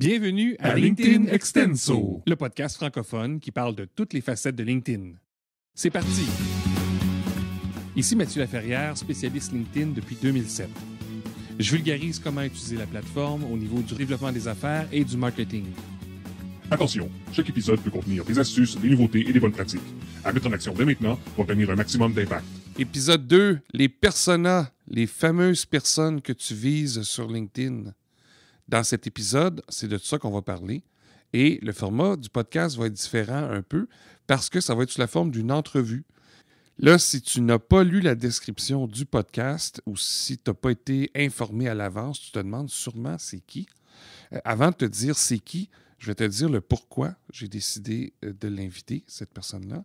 Bienvenue à LinkedIn Extenso, le podcast francophone qui parle de toutes les facettes de LinkedIn. C'est parti! Ici Mathieu Laferrière, spécialiste LinkedIn depuis 2007. Je vulgarise comment utiliser la plateforme au niveau du développement des affaires et du marketing. Attention, chaque épisode peut contenir des astuces, des nouveautés et des bonnes pratiques. À mettre en action dès maintenant pour obtenir un maximum d'impact. Épisode 2, les personas, les fameuses personnes que tu vises sur LinkedIn. Dans cet épisode, c'est de ça qu'on va parler. Et le format du podcast va être différent un peu parce que ça va être sous la forme d'une entrevue. Là, si tu n'as pas lu la description du podcast ou si tu n'as pas été informé à l'avance, tu te demandes sûrement c'est qui. Avant de te dire c'est qui, je vais te dire le pourquoi j'ai décidé de l'inviter, cette personne-là.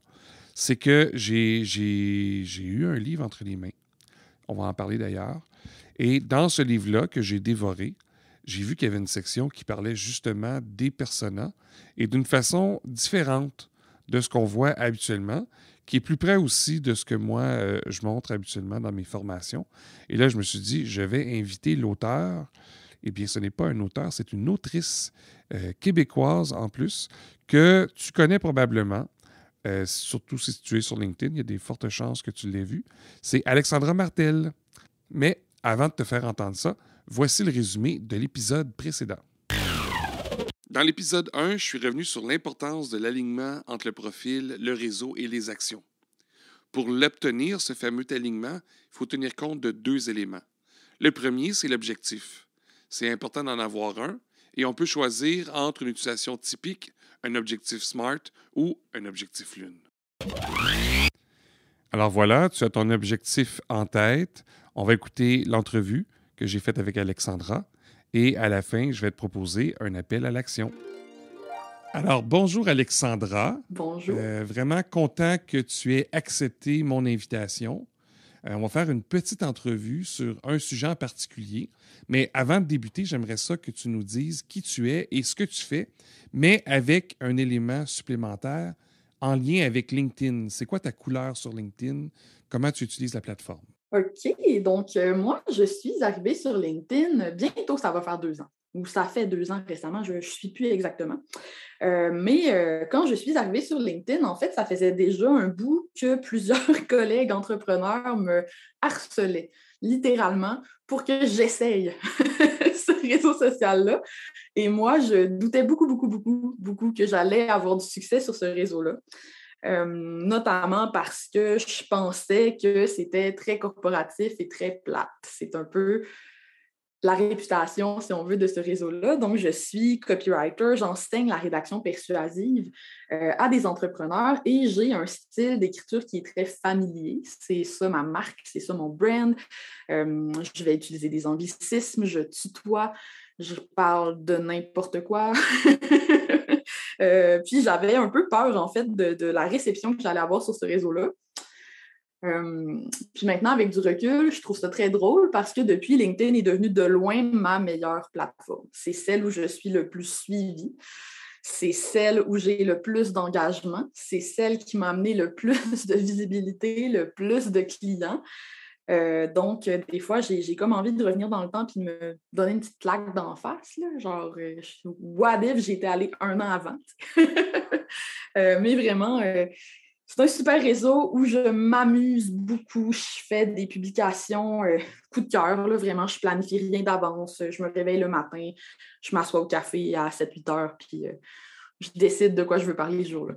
C'est que j'ai eu un livre entre les mains. On va en parler d'ailleurs. Et dans ce livre-là que j'ai dévoré, j'ai vu qu'il y avait une section qui parlait justement des personas et d'une façon différente de ce qu'on voit habituellement, qui est plus près aussi de ce que moi, je montre habituellement dans mes formations. Et là, je me suis dit, je vais inviter l'auteur. Eh bien, ce n'est pas un auteur, c'est une autrice québécoise en plus, que tu connais probablement, surtout si tu es sur LinkedIn, il y a des fortes chances que tu l'aies vue. C'est Alexandra Martel. Mais avant de te faire entendre ça, voici le résumé de l'épisode précédent. Dans l'épisode 1, je suis revenu sur l'importance de l'alignement entre le profil, le réseau et les actions. Pour l'obtenir, ce fameux alignement, il faut tenir compte de deux éléments. Le premier, c'est l'objectif. C'est important d'en avoir un et on peut choisir entre une utilisation typique, un objectif SMART ou un objectif Lune. Alors voilà, tu as ton objectif en tête. On va écouter l'entrevue que j'ai faite avec Alexandra. Et à la fin, je vais te proposer un appel à l'action. Alors, bonjour Alexandra. Bonjour. Vraiment content que tu aies accepté mon invitation. On va faire une petite entrevue sur un sujet en particulier. Mais avant de débuter, j'aimerais ça que tu nous dises qui tu es et ce que tu fais, mais avec un élément supplémentaire en lien avec LinkedIn. C'est quoi ta couleur sur LinkedIn? Comment tu utilises la plateforme? OK, donc moi, je suis arrivée sur LinkedIn, bientôt ça va faire 2 ans, ou ça fait 2 ans récemment, je ne suis plus exactement. Mais quand je suis arrivée sur LinkedIn, en fait, ça faisait déjà un bout que plusieurs collègues entrepreneurs me harcelaient, littéralement, pour que j'essaye ce réseau social-là. Et moi, je doutais beaucoup que j'allais avoir du succès sur ce réseau-là. Notamment parce que je pensais que c'était très corporatif et très plate. C'est un peu la réputation, si on veut, de ce réseau-là. Donc, je suis copywriter, j'enseigne la rédaction persuasive à des entrepreneurs et j'ai un style d'écriture qui est très familier. C'est ça ma marque, c'est ça mon brand. Je vais utiliser des anglicismes, je tutoie, je parle de n'importe quoi. Puis j'avais un peu peur, en fait, de la réception que j'allais avoir sur ce réseau-là. Puis maintenant, avec du recul, je trouve ça très drôle parce que depuis, LinkedIn est devenu de loin ma meilleure plateforme. C'est celle où je suis le plus suivie. C'est celle où j'ai le plus d'engagement. C'est celle qui m'a amené le plus de visibilité, le plus de clients. Donc, des fois, j'ai comme envie de revenir dans le temps et de me donner une petite claque d'en face. Là, genre, what if j'étais allée 1 an avant? Mais vraiment, c'est un super réseau où je m'amuse beaucoup. Je fais des publications coup de cœur. Là, vraiment, je planifie rien d'avance. Je me réveille le matin, je m'assois au café à 7-8 heures, puis je décide de quoi je veux parler ce jour-là.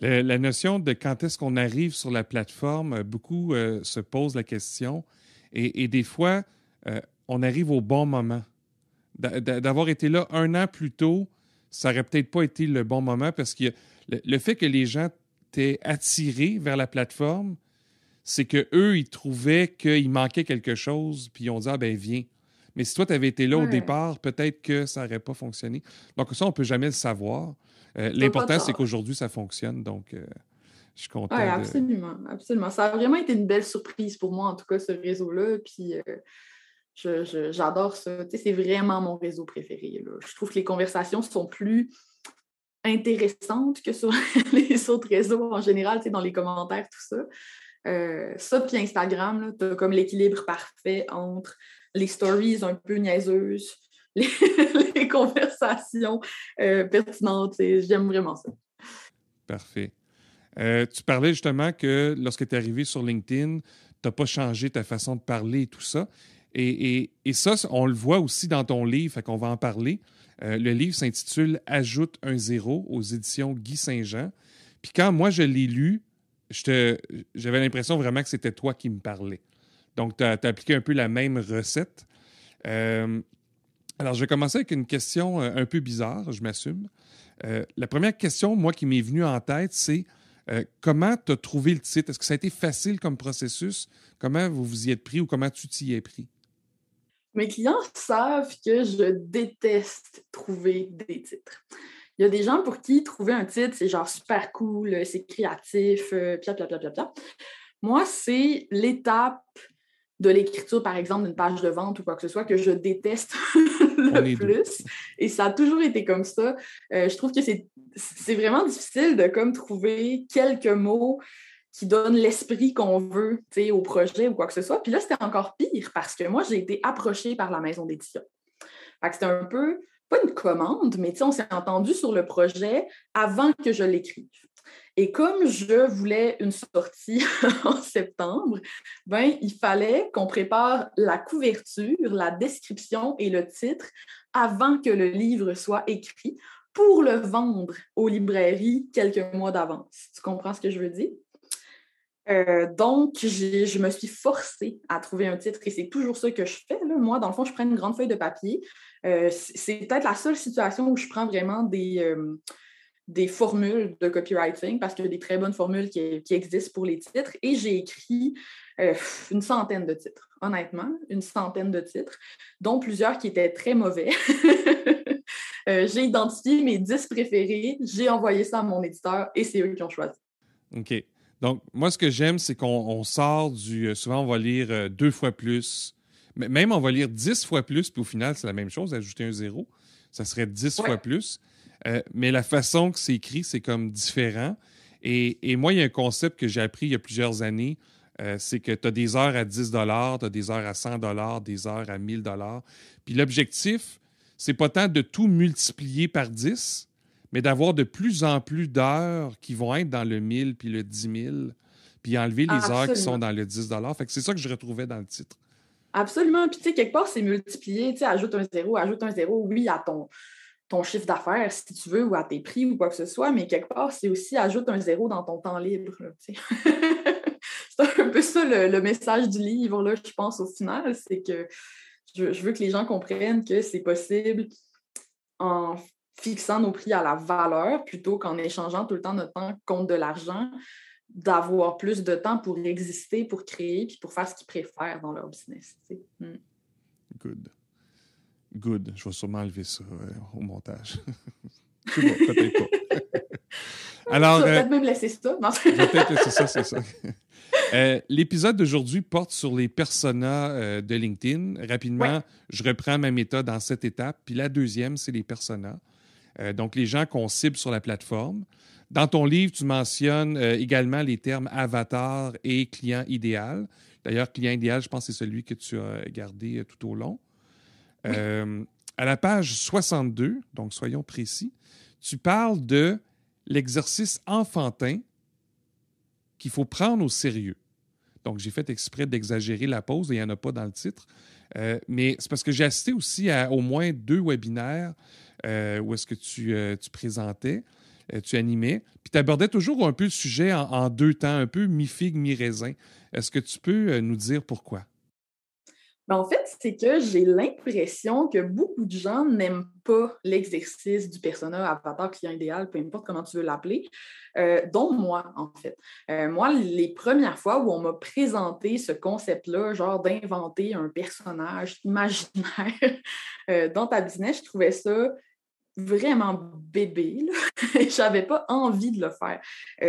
La notion de quand est-ce qu'on arrive sur la plateforme, beaucoup se posent la question et des fois, on arrive au bon moment. D'avoir été là 1 an plus tôt, ça n'aurait peut-être pas été le bon moment parce que le fait que les gens t'aient attiré vers la plateforme, c'est qu'eux, ils trouvaient qu'il manquait quelque chose puis ils ont dit « Ah ben viens ». Mais si toi, tu avais été là au départ, peut-être que ça n'aurait pas fonctionné. Donc ça, on ne peut jamais le savoir. L'important, c'est qu'aujourd'hui, ça fonctionne. Donc, je suis content. Oui, absolument. Ça a vraiment été une belle surprise pour moi, en tout cas, ce réseau-là. Puis, j'adore ça. Tu sais, c'est vraiment mon réseau préféré. Là. Je trouve que les conversations sont plus intéressantes que sur les autres réseaux en général, tu sais, dans les commentaires, tout ça. Ça, puis Instagram, tu as comme l'équilibre parfait entre les stories un peu niaiseuses, les conversations pertinentes. J'aime vraiment ça. Parfait. Tu parlais justement que lorsque tu es arrivé sur LinkedIn, tu n'as pas changé ta façon de parler et tout ça. Et ça, on le voit aussi dans ton livre, fait qu'on va en parler. Le livre s'intitule « Ajoute un zéro » aux éditions Guy Saint-Jean. Puis quand moi, je l'ai lu, j'avais l'impression vraiment que c'était toi qui me parlais. Donc, tu as appliqué un peu la même recette. Alors, je vais commencer avec une question un peu bizarre, je m'assume. La première question, moi, qui m'est venue en tête, c'est comment tu as trouvé le titre? Est-ce que ça a été facile comme processus? Comment vous vous y êtes pris ou comment tu t'y es pris? Mes clients savent que je déteste trouver des titres. Il y a des gens pour qui trouver un titre, c'est genre super cool, c'est créatif, pia. Moi, c'est l'étape de l'écriture, par exemple, d'une page de vente ou quoi que ce soit, que je déteste le plus. Et ça a toujours été comme ça. Je trouve que c'est vraiment difficile de comme trouver quelques mots qui donnent l'esprit qu'on veut au projet ou quoi que ce soit. Puis là, c'était encore pire parce que moi, j'ai été approchée par la maison d'édition. Fait que c'était un peu, pas une commande, mais on s'est entendu sur le projet avant que je l'écrive. Et comme je voulais une sortie en septembre, il fallait qu'on prépare la couverture, la description et le titre avant que le livre soit écrit pour le vendre aux librairies quelques mois d'avance. Tu comprends ce que je veux dire? Donc, je me suis forcée à trouver un titre et c'est toujours ça que je fais. Là. Moi, dans le fond, je prends une grande feuille de papier. C'est peut-être la seule situation où je prends vraiment des formules de copywriting parce qu'il y a des très bonnes formules qui existent pour les titres et j'ai écrit une centaine de titres, honnêtement, une centaine de titres, dont plusieurs qui étaient très mauvais. J'ai identifié mes 10 préférés, j'ai envoyé ça à mon éditeur et c'est eux qui ont choisi. OK. Donc, moi, ce que j'aime, c'est qu'on sort du... souvent, on va lire 2 fois plus. Même, on va lire 10 fois plus, puis au final, c'est la même chose, ajouter un zéro. Ça serait 10 fois plus. Mais la façon que c'est écrit, c'est comme différent. Et moi, il y a un concept que j'ai appris il y a plusieurs années. C'est que tu as des heures à 10 tu as des heures à 100 des heures à 1000 $. Puis l'objectif, c'est pas tant de tout multiplier par 10, mais d'avoir de plus en plus d'heures qui vont être dans le 1000 puis le 10 000, puis enlever les heures qui sont dans le 10 $. Fait que c'est ça que je retrouvais dans le titre. Absolument. Puis, quelque part, c'est multiplié. Ajoute un zéro, oui, à ton chiffre d'affaires, si tu veux, ou à tes prix ou quoi que ce soit, mais quelque part, c'est aussi ajoute un zéro dans ton temps libre. C'est un peu ça le message du livre, là, je pense, au final, c'est que je veux que les gens comprennent que c'est possible en fixant nos prix à la valeur plutôt qu'en échangeant tout le temps notre temps contre de l'argent, d'avoir plus de temps pour exister, pour créer, puis pour faire ce qu'ils préfèrent dans leur business. Good. Je vais sûrement enlever ça au montage. C'est bon, peut-être pas. Alors, tu vas peut-être même laisser ça. Non? Je vais peut-être laisser ça, c'est ça. L'épisode d'aujourd'hui porte sur les personas de LinkedIn. Rapidement, je reprends ma méthode en 7 étapes. Puis la deuxième, c'est les personas. Donc, les gens qu'on cible sur la plateforme. Dans ton livre, tu mentionnes également les termes avatar et client idéal. D'ailleurs, client idéal, je pense que c'est celui que tu as gardé tout au long. À la page 62, donc soyons précis, tu parles de l'exercice enfantin qu'il faut prendre au sérieux. Donc, j'ai fait exprès d'exagérer la pause et il n'y en a pas dans le titre. Mais c'est parce que j'ai assisté aussi à au moins 2 webinaires où est-ce que tu présentais, tu animais, puis tu abordais toujours un peu le sujet en 2 temps, un peu mi-figue, mi-raisin. Est-ce que tu peux nous dire pourquoi? En fait, c'est que j'ai l'impression que beaucoup de gens n'aiment pas l'exercice du persona, avatar, client idéal, peu importe comment tu veux l'appeler, dont moi, en fait. Moi, les premières fois où on m'a présenté ce concept-là, genre d'inventer un personnage imaginaire dans ta business, je trouvais ça vraiment bébé. J'avais pas envie de le faire.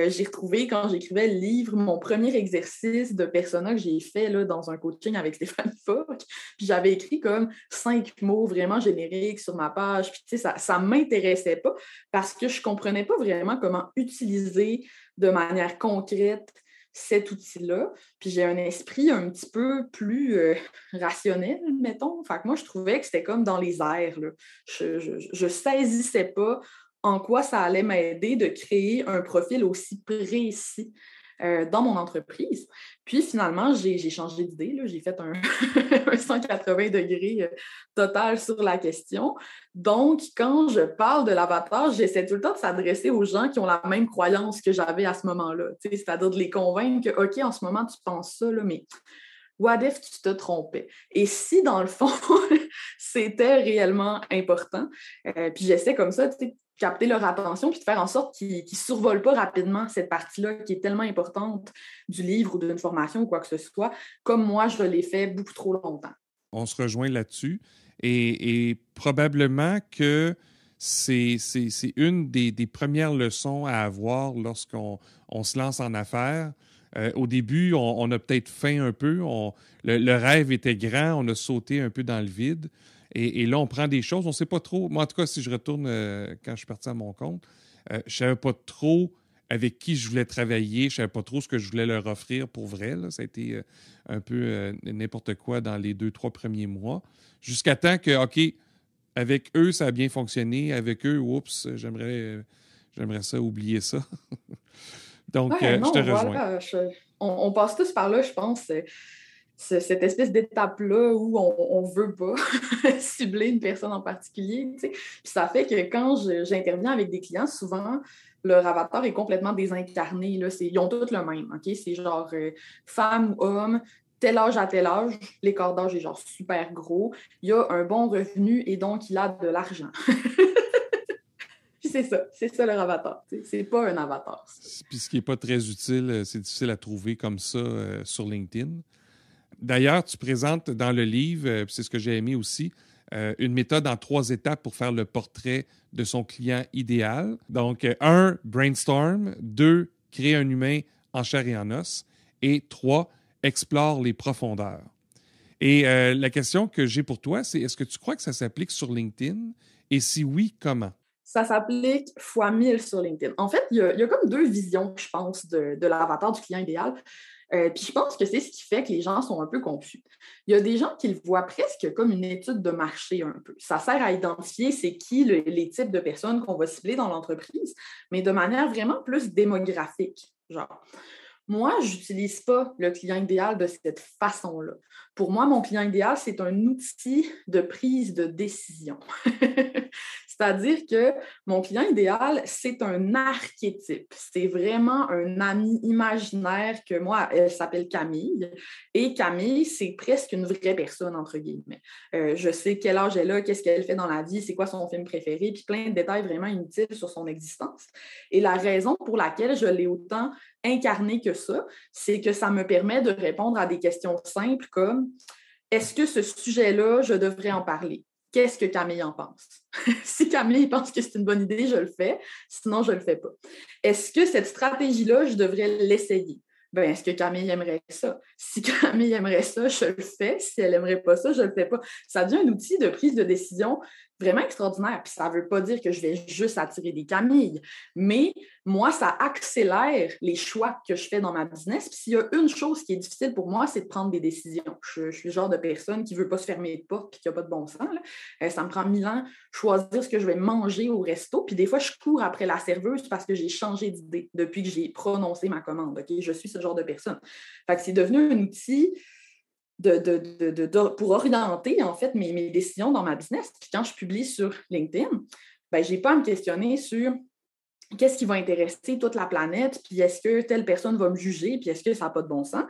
J'ai retrouvé, quand j'écrivais le livre, mon premier exercice de persona que j'ai fait là, dans un coaching avec Stéphane Fock. Puis j'avais écrit comme 5 mots vraiment génériques sur ma page. Puis ça m'intéressait pas parce que je comprenais pas vraiment comment utiliser de manière concrète cet outil-là. Puis j'ai un esprit un petit peu plus rationnel, mettons. Fait que moi, je trouvais que c'était comme dans les airs, là. Je saisissais pas en quoi ça allait m'aider de créer un profil aussi précis dans mon entreprise. Puis finalement, j'ai changé d'idée, là. J'ai fait un, un 180 degrés total sur la question. Donc, quand je parle de l'avatar, j'essaie tout le temps de s'adresser aux gens qui ont la même croyance que j'avais à ce moment-là. C'est-à-dire de les convaincre que, OK, en ce moment, tu penses ça, là, mais what if tu te trompais? Et si, dans le fond, c'était réellement important, puis j'essaie comme ça, tu sais, capter leur attention puis de faire en sorte qu'ils ne survolent pas rapidement cette partie-là qui est tellement importante du livre ou d'une formation ou quoi que ce soit, comme moi, je l'ai fait beaucoup trop longtemps. On se rejoint là-dessus et probablement que c'est une des premières leçons à avoir lorsqu'on se lance en affaires. Au début, on a peut-être faim un peu, le rêve était grand, on a sauté un peu dans le vide. Et là, on prend des choses, on ne sait pas trop. Moi, en tout cas, si je retourne quand je suis parti à mon compte, je ne savais pas trop avec qui je voulais travailler, je ne savais pas trop ce que je voulais leur offrir pour vrai. Là. Ça a été un peu n'importe quoi dans les 2-3 premiers mois. Jusqu'à temps que, OK, avec eux, ça a bien fonctionné. Avec eux, oups, j'aimerais ça, oublier ça. Donc, Ouais, je te non, rejoins. voilà, on passe tous par là, je pense. Cette espèce d'étape-là où on ne veut pas cibler une personne en particulier. Tu sais. Puis ça fait que quand j'interviens avec des clients, souvent, leur avatar est complètement désincarné. Là. Ils ont tous le même. OK? C'est genre femme ou homme, tel âge à tel âge, l'écart d'âge est genre super gros. Il a un bon revenu et donc il a de l'argent. Puis c'est ça leur avatar. Tu sais. C'est pas un avatar. Ça. Puis ce qui n'est pas très utile, c'est difficile à trouver comme ça sur LinkedIn. D'ailleurs, tu présentes dans le livre, c'est ce que j'ai aimé aussi, une méthode en 3 étapes pour faire le portrait de son client idéal. Donc, 1, brainstorm. 2, créer un humain en chair et en os. Et 3, explore les profondeurs. Et la question que j'ai pour toi, c'est est-ce que tu crois que ça s'applique sur LinkedIn? Et si oui, comment? Ça s'applique fois 1000 sur LinkedIn. En fait, il y a comme 2 visions, je pense, de l'avatar du client idéal. Puis je pense que c'est ce qui fait que les gens sont un peu confus. Il y a des gens qui le voient presque comme une étude de marché un peu. Ça sert à identifier c'est qui les types de personnes qu'on va cibler dans l'entreprise, mais de manière vraiment plus démographique. Genre, moi, je n'utilise pas le client idéal de cette façon-là. Pour moi, mon client idéal, c'est un outil de prise de décision. C'est-à-dire que mon client idéal, c'est un archétype. C'est vraiment un ami imaginaire que moi, elle s'appelle Camille. Et Camille, c'est presque une vraie personne, entre guillemets. Je sais quel âge elle a, qu'est-ce qu'elle fait dans la vie, c'est quoi son film préféré, puis plein de détails vraiment inutiles sur son existence. Et la raison pour laquelle je l'ai autant incarné que ça, c'est que ça me permet de répondre à des questions simples comme est-ce que ce sujet-là, je devrais en parler? Qu'est-ce que Camille en pense? Si Camille pense que c'est une bonne idée, je le fais. Sinon, je ne le fais pas. Est-ce que cette stratégie-là, je devrais l'essayer? Ben, est-ce que Camille aimerait ça? Si Camille aimerait ça, je le fais. Si elle n'aimerait pas ça, je ne le fais pas. Ça devient un outil de prise de décision vraiment extraordinaire. Puis ça ne veut pas dire que je vais juste attirer des Camilles, mais moi, ça accélère les choix que je fais dans ma business. Puis s'il y a une chose qui est difficile pour moi, c'est de prendre des décisions. Je suis le genre de personne qui ne veut pas se fermer de porte puis qui n'a pas de bon sens. Ça me prend 1000 ans choisir ce que je vais manger au resto. Puis des fois, je cours après la serveuse parce que j'ai changé d'idée depuis que j'ai prononcé ma commande. Okay? Je suis ce genre de personne. Fait que c'est devenu un outil pour orienter, en fait, mes décisions dans ma business. Puis quand je publie sur LinkedIn, ben, je n'ai pas à me questionner sur qu'est-ce qui va intéresser toute la planète, puis est-ce que telle personne va me juger, puis est-ce que ça n'a pas de bon sens.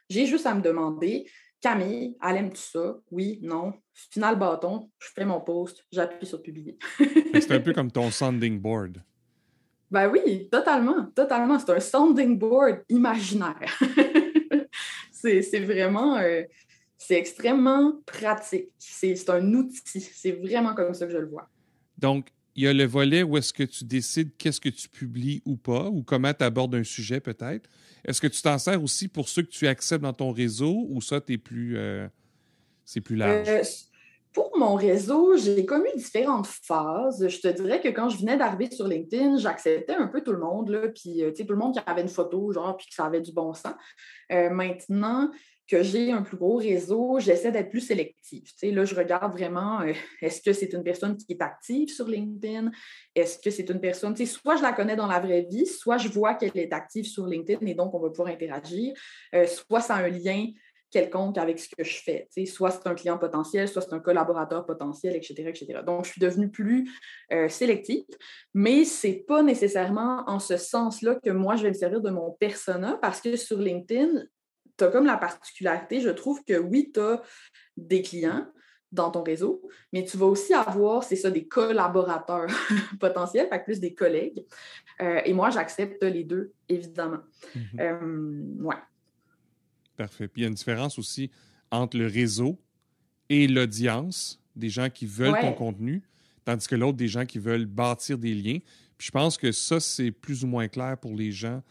J'ai juste à me demander, Camille, elle aime tout ça? Oui, non. Final bâton, je fais mon post, j'appuie sur publier. C'est un peu comme ton sounding board. Ben oui, totalement, totalement. C'est un sounding board imaginaire. C'est vraiment... c'est extrêmement pratique. C'est un outil. C'est vraiment comme ça que je le vois. Donc, il y a le volet où est-ce que tu décides qu'est-ce que tu publies ou pas, ou comment tu abordes un sujet peut-être. Est-ce que tu t'en sers aussi pour ceux que tu acceptes dans ton réseau ou ça, c'est plus large? Pour mon réseau, j'ai comme eu différentes phases. Je te dirais que quand je venais d'arriver sur LinkedIn, j'acceptais un peu tout le monde, là, puis tout le monde qui avait une photo, genre, puis que ça avait du bon sens. Maintenant que j'ai un plus gros réseau, j'essaie d'être plus sélective. Là, je regarde vraiment, est-ce que c'est une personne qui est active sur LinkedIn? Est-ce que c'est une personne, soit je la connais dans la vraie vie, soit je vois qu'elle est active sur LinkedIn et donc on va pouvoir interagir, soit ça a un lien quelconque avec ce que je fais. Soit c'est un client potentiel, soit c'est un collaborateur potentiel, etc., etc. Donc, je suis devenue plus sélective, mais ce n'est pas nécessairement en ce sens-là que moi, je vais me servir de mon persona parce que sur LinkedIn, tu as comme la particularité, je trouve que oui, tu as des clients dans ton réseau, mais tu vas aussi avoir, c'est ça, des collaborateurs potentiels, fait que plus des collègues. Et moi, j'accepte les deux, évidemment. Ouais. Parfait. Puis il y a une différence aussi entre le réseau et l'audience, des gens qui veulent ton contenu, tandis que l'autre, des gens qui veulent bâtir des liens. Puis je pense que ça, c'est plus ou moins clair pour les gens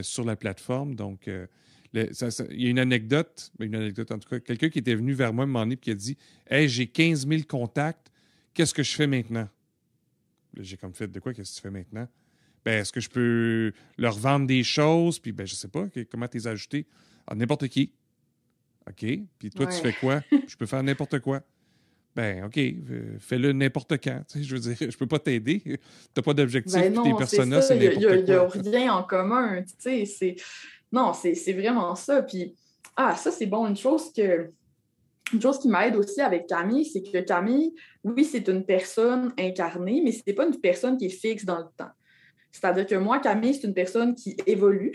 sur la plateforme. Donc, il y a une anecdote en tout cas, quelqu'un qui était venu vers moi un moment donné et qui a dit « Hey, j'ai 15 000 contacts, qu'est-ce que je fais maintenant? » Là, j'ai comme fait « De quoi, qu'est-ce que tu fais maintenant? » Ben, est-ce que je peux leur vendre des choses? Puis, ben, je sais pas, comment t'es ajouté? Ah, n'importe qui. OK. Puis toi, tu fais quoi? Je peux faire n'importe quoi. Ben, OK, fais-le n'importe quand. Tu sais, je veux dire, je peux pas t'aider. Tu n'as pas d'objectif, ben puis tes personas, c'est n'importe quoi. Il n'y a rien en commun. Tu sais, non, c'est vraiment ça. Puis, ça, c'est bon. Une chose qui m'aide aussi avec Camille, c'est que Camille, oui, c'est une personne incarnée, mais ce n'est pas une personne qui est fixe dans le temps. C'est-à-dire que moi, Camille, c'est une personne qui évolue.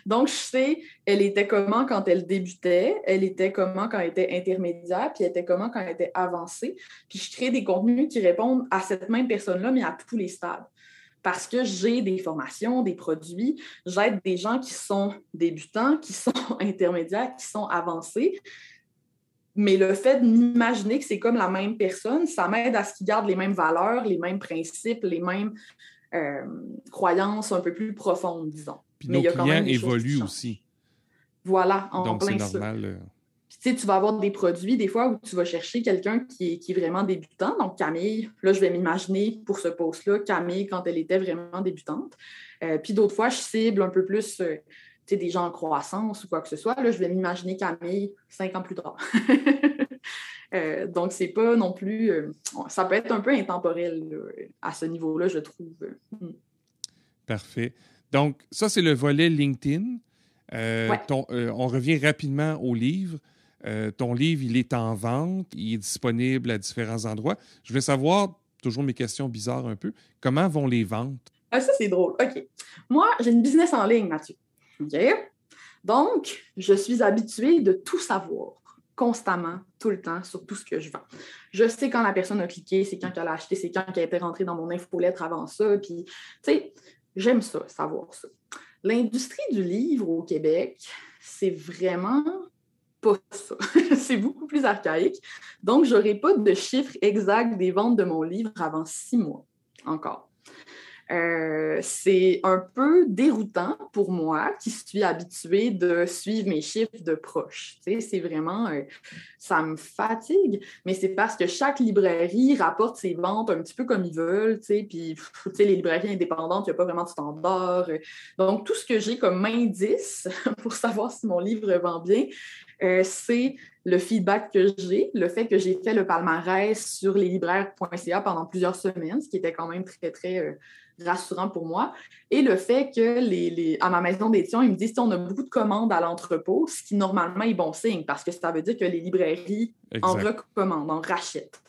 Donc, je sais, elle était comment quand elle débutait, elle était comment quand elle était intermédiaire, puis elle était comment quand elle était avancée. Puis je crée des contenus qui répondent à cette même personne-là, mais à tous les stades. Parce que j'ai des formations, des produits, j'aide des gens qui sont débutants, qui sont intermédiaires, qui sont avancés. Mais le fait de m'imaginer que c'est comme la même personne, ça m'aide à ce qu'ils gardent les mêmes valeurs, les mêmes principes, les mêmes croyances un peu plus profondes, disons. Puis nos clients évoluent aussi. Voilà, en donc, plein c'est normal. Puis, tu vas avoir des produits, des fois, où tu vas chercher quelqu'un qui est vraiment débutant. Donc, Camille, là, je vais m'imaginer pour ce post-là, Camille, quand elle était vraiment débutante. Puis d'autres fois, je cible un peu plus des gens en croissance ou quoi que ce soit. Là, je vais m'imaginer Camille 5 ans plus tard. Donc, c'est pas non plus... ça peut être un peu intemporel là, à ce niveau-là, je trouve. Parfait. Donc, ça, c'est le volet LinkedIn. On revient rapidement au livre. Ton livre, il est en vente. Il est disponible à différents endroits. Je voulais savoir, toujours mes questions bizarres un peu, comment vont les ventes? Ça, c'est drôle. OK. Moi, j'ai une business en ligne, Mathieu. OK? Donc, je suis habituée de tout savoir constamment, tout le temps, sur tout ce que je vends. Je sais quand la personne a cliqué, c'est quand elle a acheté, c'est quand elle a été rentrée dans mon infolettre avant ça. Puis, tu sais, j'aime ça, savoir ça. L'industrie du livre au Québec, c'est vraiment pas ça. C'est beaucoup plus archaïque. Donc, je n'aurai pas de chiffre exact des ventes de mon livre avant 6 mois encore. C'est un peu déroutant pour moi qui suis habituée de suivre mes chiffres de proche. Tu sais, c'est vraiment, ça me fatigue, mais c'est parce que chaque librairie rapporte ses ventes un petit peu comme ils veulent, tu sais, puis tu sais, les librairies indépendantes, il n'y a pas vraiment de standard. Donc, tout ce que j'ai comme indice pour savoir si mon livre vend bien, c'est le feedback que j'ai, le fait que j'ai fait le palmarès sur leslibraires.ca pendant plusieurs semaines, ce qui était quand même très, très rassurant pour moi, et le fait que à ma maison d'édition, ils me disent on a beaucoup de commandes à l'entrepôt, ce qui normalement est bon signe, parce que ça veut dire que les librairies en recommandent, en rachètent.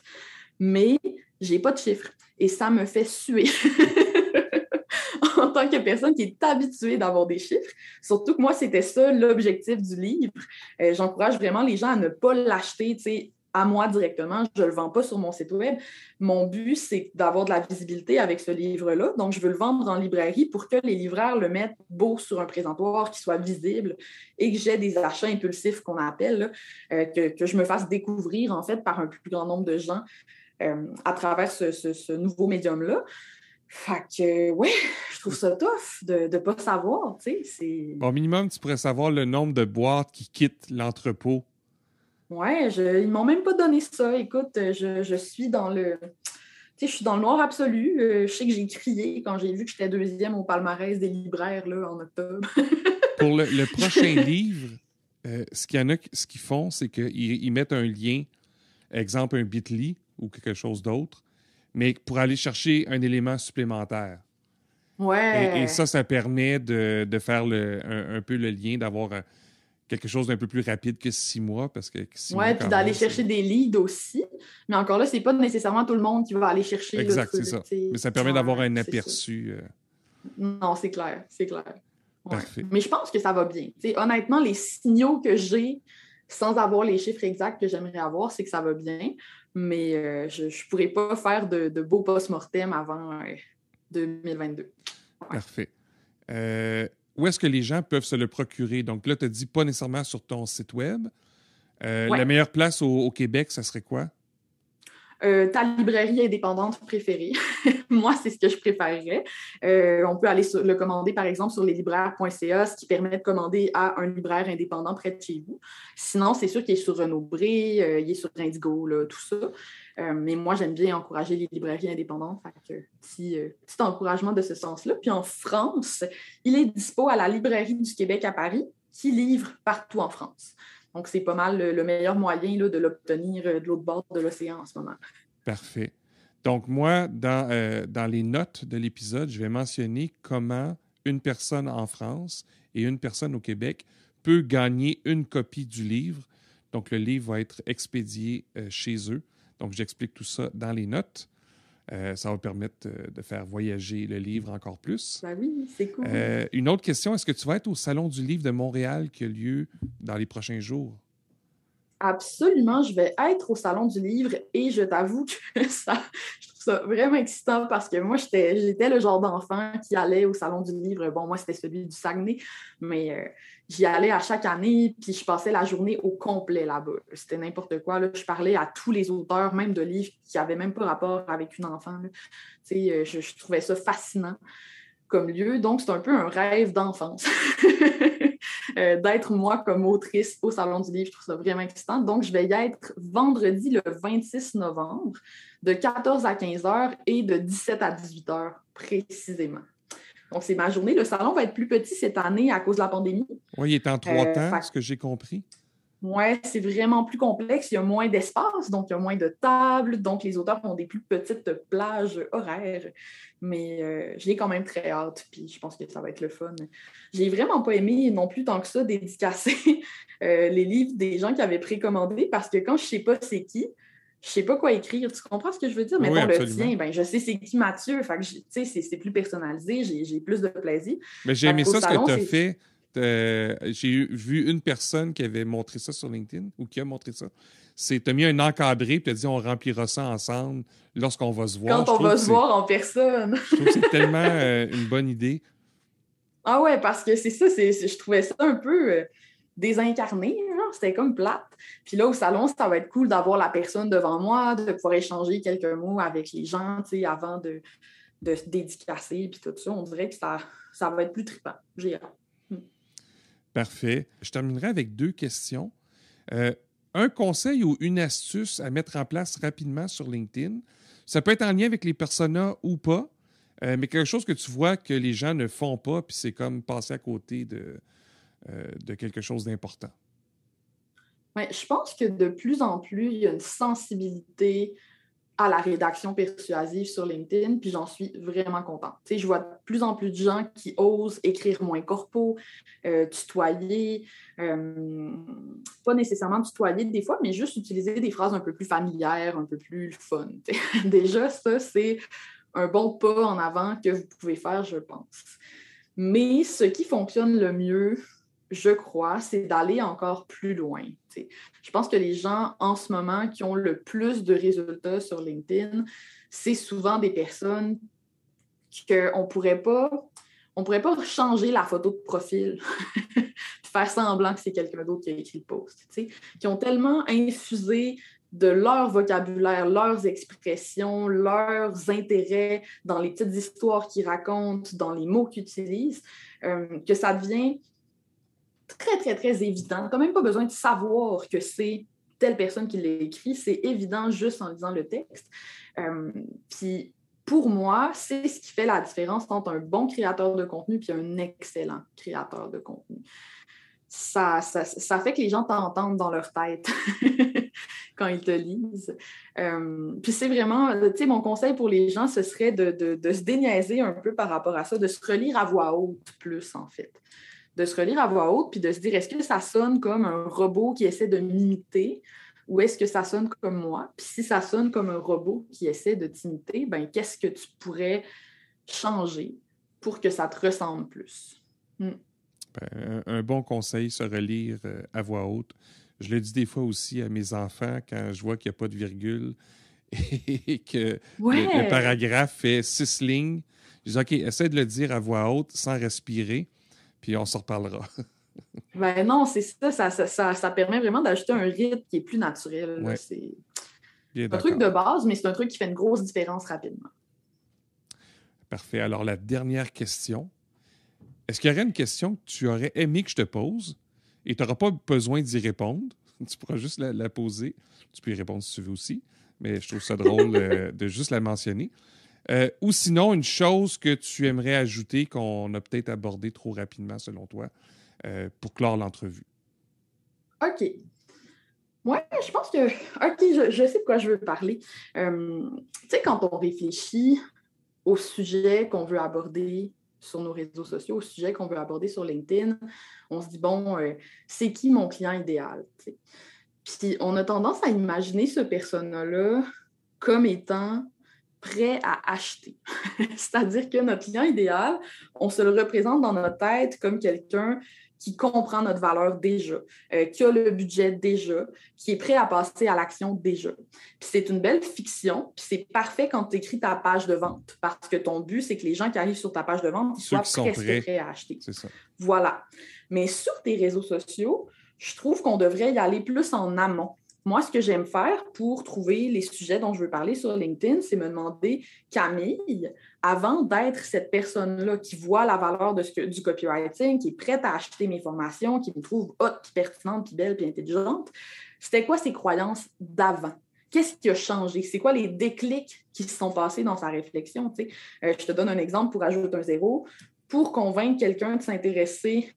Mais j'ai pas de chiffres, et ça me fait suer. En tant que personne qui est habituée d'avoir des chiffres. Surtout que moi, c'était ça l'objectif du livre. J'encourage vraiment les gens à ne pas l'acheter, tu sais, à moi directement. Je ne le vends pas sur mon site web. Mon but, c'est d'avoir de la visibilité avec ce livre-là. Donc, je veux le vendre en librairie pour que les libraires le mettent beau sur un présentoir, qu'il soit visible et que j'ai des achats impulsifs qu'on appelle, là, que je me fasse découvrir, en fait, par un plus grand nombre de gens à travers ce nouveau médium-là. Fait que, ouais, je trouve ça tough de ne pas savoir, tu sais. Au minimum, tu pourrais savoir le nombre de boîtes qui quittent l'entrepôt Ouais, ils m'ont même pas donné ça. Écoute, je suis dans le... Tu sais, je suis dans le noir absolu. Je sais que j'ai crié quand j'ai vu que j'étais deuxième au palmarès des libraires là, en octobre. Pour le prochain livre, ce qu'ils font, c'est qu'ils mettent un lien, exemple un Bitly ou quelque chose d'autre, mais pour aller chercher un élément supplémentaire. Et Ouais. ça permet de faire un peu le lien, d'avoir quelque chose d'un peu plus rapide que 6 mois, parce que 6 mois, Ouais, puis quand d'aller même, chercher c'est... des leads aussi. Mais encore là, c'est pas nécessairement tout le monde qui va aller chercher le Exact, c'est truc. ça. Tu sais. Mais ça permet d'avoir Ouais, un c'est ça. aperçu. Non, c'est clair, c'est clair. Ouais. Parfait. Mais je pense que ça va bien. Tu sais, honnêtement, les signaux que j'ai, sans avoir les chiffres exacts que j'aimerais avoir, c'est que ça va bien. Mais je ne pourrais pas faire de beaux post-mortem avant 2022. Ouais. Parfait. Où est-ce que les gens peuvent se le procurer? Donc là, tu as dit pas nécessairement sur ton site web. La Ouais. meilleure place au Québec, ça serait quoi? Ta librairie indépendante préférée. Moi, c'est ce que je préférerais. On peut aller le commander, par exemple, sur leslibraires.ca, ce qui permet de commander à un libraire indépendant près de chez vous. Sinon, c'est sûr qu'il est sur Renaud-Bré, il est sur Indigo, là, tout ça. Mais moi, j'aime bien encourager les librairies indépendantes. Fait que, petit encouragement de ce sens-là. Puis en France, il est dispo à la Librairie du Québec à Paris, qui livre partout en France. Donc, c'est pas mal le meilleur moyen là, de l'obtenir de l'autre bord de l'océan en ce moment. Parfait. Donc, moi, dans les notes de l'épisode, je vais mentionner comment une personne en France et une personne au Québec peut gagner une copie du livre. Donc, le livre va être expédié chez eux. Donc, j'explique tout ça dans les notes. Ça va permettre de faire voyager le livre encore plus. Ben oui, c'est cool. Une autre question, est-ce que tu vas être au Salon du livre de Montréal qui a lieu dans les prochains jours? Absolument, je vais être au Salon du livre et je t'avoue que je trouve ça vraiment excitant parce que moi, j'étais le genre d'enfant qui allait au Salon du livre. Bon, moi, c'était celui du Saguenay, mais j'y allais à chaque année, puis je passais la journée au complet là-bas. C'était n'importe quoi, là. Je parlais à tous les auteurs, même de livres qui n'avaient même pas rapport avec une enfant. Je trouvais ça fascinant comme lieu. Donc, c'est un peu un rêve d'enfance d'être moi comme autrice au Salon du livre. Je trouve ça vraiment excitant. Donc, je vais y être vendredi le 26 novembre de 14 à 15 heures et de 17 à 18 heures précisément. Donc, c'est ma journée. Le salon va être plus petit cette année à cause de la pandémie. Oui, il est en 3 temps, ce que j'ai compris. Oui, c'est vraiment plus complexe. Il y a moins d'espace, donc il y a moins de tables. Donc, les auteurs ont des plus petites plages horaires. Mais j'ai quand même très hâte, puis je pense que ça va être le fun. J'ai vraiment pas aimé non plus tant que ça dédicacer les livres des gens qui avaient précommandé parce que quand je sais pas c'est qui, je sais pas quoi écrire. Tu comprends ce que je veux dire? Oui, Mettons le absolument. tien, ben, je sais c'est qui Mathieu. Fait que, c'est plus personnalisé, j'ai plus de plaisir. Mais j'ai Fait aimé qu'au ça, ce que salon, tu as c'est... fait. J'ai vu une personne qui avait montré ça sur LinkedIn, ou qui a montré ça. Tu as mis un encadré, puis tu as dit on remplira ça ensemble lorsqu'on va se voir. Quand on va se voir en personne. Je trouve que c'est tellement une bonne idée. Ah ouais, parce que c'est ça, je trouvais ça un peu désincarné, hein, c'était comme plate. Puis là, au salon, ça va être cool d'avoir la personne devant moi, de pouvoir échanger quelques mots avec les gens, tu sais, avant de se dédicacer, puis tout ça. On dirait que ça va être plus trippant. J'ai hâte. Parfait. Je terminerai avec 2 questions. Un conseil ou une astuce à mettre en place rapidement sur LinkedIn. Ça peut être en lien avec les personas ou pas, mais quelque chose que tu vois que les gens ne font pas, puis c'est comme passer à côté de quelque chose d'important. Ouais, je pense que de plus en plus, il y a une sensibilité à la rédaction persuasive sur LinkedIn, puis j'en suis vraiment contente. Tu sais, je vois de plus en plus de gens qui osent écrire moins corpo, tutoyer, pas nécessairement tutoyer des fois, mais juste utiliser des phrases un peu plus familières, un peu plus fun. Déjà, ça, c'est un bon pas en avant que vous pouvez faire, je pense. Mais ce qui fonctionne le mieux, je crois, c'est d'aller encore plus loin. T'sais. Je pense que les gens en ce moment qui ont le plus de résultats sur LinkedIn, c'est souvent des personnes qu'on ne pourrait pas changer la photo de profil et faire semblant que c'est quelqu'un d'autre qui a écrit le post. T'sais. Qui ont tellement infusé de leur vocabulaire, leurs expressions, leurs intérêts dans les petites histoires qu'ils racontent, dans les mots qu'ils utilisent, que ça devient très, très, très évident. Tu n'as même pas besoin de savoir que c'est telle personne qui l'a écrit, c'est évident juste en lisant le texte. Puis pour moi, c'est ce qui fait la différence entre un bon créateur de contenu et un excellent créateur de contenu. Ça fait que les gens t'entendent dans leur tête quand ils te lisent. Puis c'est vraiment, tu sais, mon conseil pour les gens, ce serait de se déniaiser un peu par rapport à ça, de se relire à voix haute plus, en fait. De se relire à voix haute, puis de se dire, est-ce que ça sonne comme un robot qui essaie de m'imiter ou est-ce que ça sonne comme moi? Puis si ça sonne comme un robot qui essaie de t'imiter, ben qu'est-ce que tu pourrais changer pour que ça te ressemble plus? Un bon conseil, se relire à voix haute. Je le dis des fois aussi à mes enfants quand je vois qu'il n'y a pas de virgule et que le paragraphe fait 6 lignes. Je dis, OK, essaie de le dire à voix haute sans respirer, puis on s'en reparlera. Ben non, c'est ça permet vraiment d'ajouter un rythme qui est plus naturel. Ouais. C'est Bien un truc de base, mais c'est un truc qui fait une grosse différence rapidement. Parfait. Alors, la dernière question. Est-ce qu'il y aurait une question que tu aurais aimé que je te pose et tu n'auras pas besoin d'y répondre? Tu pourras juste la poser. Tu peux y répondre si tu veux aussi, mais je trouve ça drôle de juste la mentionner. Ou sinon, une chose que tu aimerais ajouter qu'on a peut-être abordé trop rapidement, selon toi, pour clore l'entrevue. OK. Oui, je pense que... OK, je sais de quoi je veux parler. Tu sais, quand on réfléchit au sujet qu'on veut aborder sur nos réseaux sociaux, au sujet qu'on veut aborder sur LinkedIn, on se dit, bon, c'est qui mon client idéal? T'sais? Puis on a tendance à imaginer ce persona-là comme étant prêt à acheter. C'est-à-dire que notre client idéal, on se le représente dans notre tête comme quelqu'un qui comprend notre valeur déjà, qui a le budget déjà, qui est prêt à passer à l'action déjà. Puis c'est une belle fiction, puis c'est parfait quand tu écris ta page de vente, parce que ton but, c'est que les gens qui arrivent sur ta page de vente, ils soient presque prêts à acheter. C'est ça. Voilà. Mais sur tes réseaux sociaux, je trouve qu'on devrait y aller plus en amont. Moi, ce que j'aime faire pour trouver les sujets dont je veux parler sur LinkedIn, c'est me demander, Camille, avant d'être cette personne-là qui voit la valeur du copywriting, qui est prête à acheter mes formations, qui me trouve hot, puis pertinente, puis belle, puis intelligente, c'était quoi ses croyances d'avant? Qu'est-ce qui a changé? C'est quoi les déclics qui se sont passés dans sa réflexion? Je te donne un exemple pour ajouter un zéro. Pour convaincre quelqu'un de s'intéresser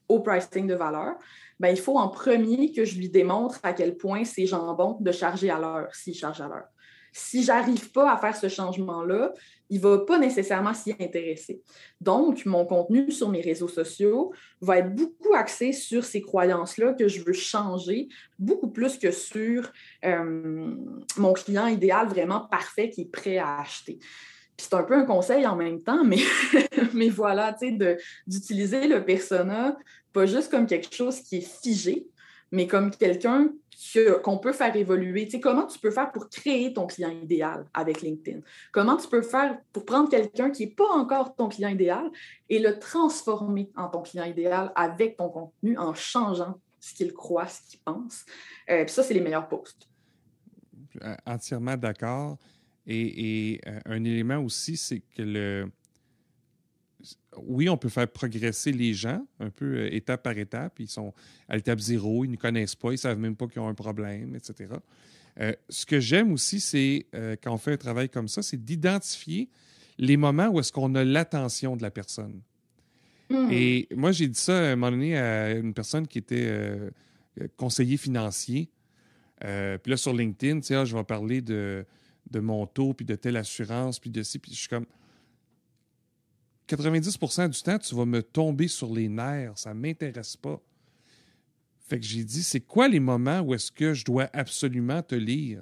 au pricing de valeur, ben, il faut en premier que je lui démontre à quel point c'est jambon de charger à l'heure, s'il charge à l'heure. Si je n'arrive pas à faire ce changement-là, il ne va pas nécessairement s'y intéresser. Donc, mon contenu sur mes réseaux sociaux va être beaucoup axé sur ces croyances-là que je veux changer, beaucoup plus que sur mon client idéal vraiment parfait qui est prêt à acheter. Puis c'est un peu un conseil en même temps, mais voilà, tu sais, d'utiliser le persona pas juste comme quelque chose qui est figé, mais comme quelqu'un qu'on peut faire évoluer. Tu sais, comment tu peux faire pour créer ton client idéal avec LinkedIn? Comment tu peux faire pour prendre quelqu'un qui n'est pas encore ton client idéal et le transformer en ton client idéal avec ton contenu en changeant ce qu'il croit, ce qu'il pense. Puis ça, c'est les meilleurs posts. Entièrement d'accord. Et un élément aussi, c'est que oui, on peut faire progresser les gens un peu étape par étape. Ils sont à l'étape zéro, ils ne connaissent pas, ils ne savent même pas qu'ils ont un problème, etc. Ce que j'aime aussi, c'est quand on fait un travail comme ça, c'est d'identifier les moments où est-ce qu'on a l'attention de la personne. Et moi, j'ai dit ça à un moment donné à une personne qui était conseiller financier. Puis là, sur LinkedIn, tu sais, je vais parler de mon taux, puis de telle assurance, puis de ci, puis je suis comme 90% du temps, tu vas me tomber sur les nerfs, ça ne m'intéresse pas. Fait que j'ai dit, c'est quoi les moments où est-ce que je dois absolument te lire?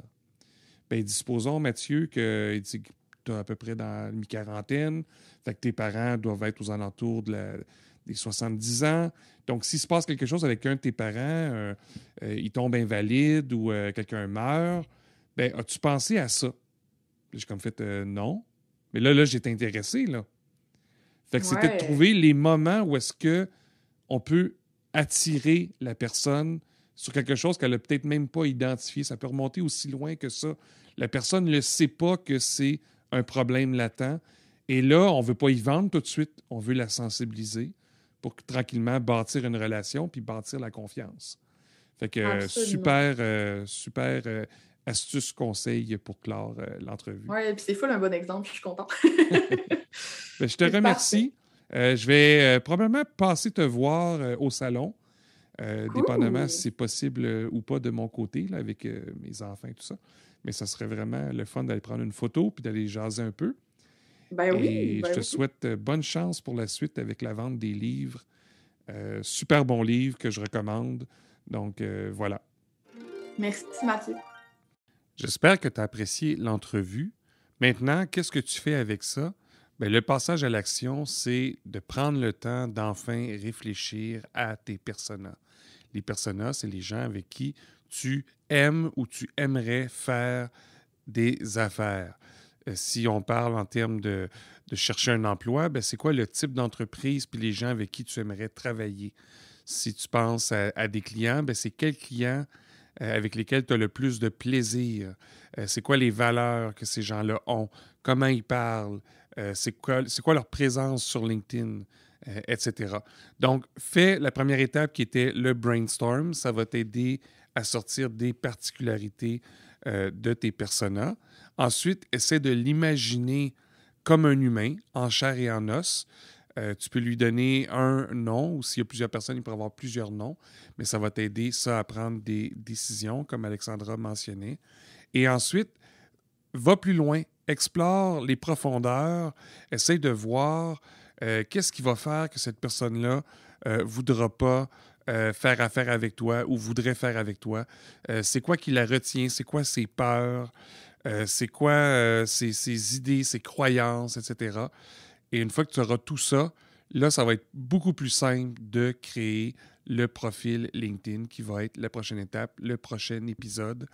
Bien, disposons, Mathieu, que tu es à peu près dans la mi-quarantaine, fait que tes parents doivent être aux alentours des 70 ans. Donc, s'il se passe quelque chose avec un de tes parents, il tombe invalide ou quelqu'un meurt, bien, as-tu pensé à ça? J'ai comme fait non. Mais là, j'étais intéressé, là. Fait que c'était de trouver les moments où est-ce qu'on peut attirer la personne sur quelque chose qu'elle n'a peut-être même pas identifié. Ça peut remonter aussi loin que ça. La personne ne sait pas que c'est un problème latent. Et là, on ne veut pas y vendre tout de suite. On veut la sensibiliser pour tranquillement bâtir une relation puis bâtir la confiance. Fait que Absolument. super astuce, conseil pour clore l'entrevue. Ouais, puis c'est full un bon exemple, je suis contente. Ben, je te C'est parfait. remercie. Je vais probablement passer te voir au salon, dépendamment si Cool. c'est possible ou pas de mon côté, là, avec mes enfants et tout ça. Mais ça serait vraiment le fun d'aller prendre une photo puis d'aller jaser un peu. Ben oui, Et je ben te oui. souhaite bonne chance pour la suite avec la vente des livres. Super bon livre que je recommande. Donc, voilà. Merci, Mathieu. J'espère que tu as apprécié l'entrevue. Maintenant, qu'est-ce que tu fais avec ça? Bien, le passage à l'action, c'est de prendre le temps d'enfin réfléchir à tes personas. Les personas, c'est les gens avec qui tu aimes ou tu aimerais faire des affaires. Si on parle en termes de chercher un emploi, ben c'est quoi le type d'entreprise puis les gens avec qui tu aimerais travailler? Si tu penses à des clients, ben c'est quels clients avec lesquels tu as le plus de plaisir? C'est quoi les valeurs que ces gens-là ont? Comment ils parlent? C'est quoi leur présence sur LinkedIn? Etc. Donc, fais la première étape qui était le brainstorm. Ça va t'aider à sortir des particularités de tes personas. Ensuite, essaie de l'imaginer comme un humain, en chair et en os. Tu peux lui donner un nom, ou s'il y a plusieurs personnes, il peut avoir plusieurs noms, mais ça va t'aider ça à prendre des décisions, comme Alexandra mentionnait. Et ensuite, va plus loin, explore les profondeurs, essaie de voir qu'est-ce qui va faire que cette personne-là voudra pas faire affaire avec toi ou voudrait faire avec toi. C'est quoi qui la retient? C'est quoi ses peurs? C'est quoi ses idées, ses croyances, etc. Et une fois que tu auras tout ça, là, ça va être beaucoup plus simple de créer le profil LinkedIn qui va être la prochaine étape, le prochain épisode.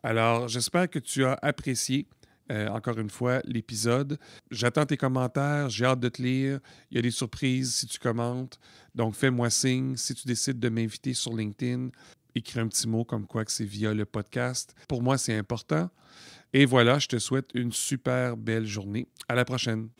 Alors, j'espère que tu as apprécié, encore une fois, l'épisode. J'attends tes commentaires, j'ai hâte de te lire. Il y a des surprises si tu commentes. Donc, fais-moi signe. Si tu décides de m'inviter sur LinkedIn, écris un petit mot comme quoi que c'est via le podcast. Pour moi, c'est important. Et voilà, je te souhaite une super belle journée. À la prochaine.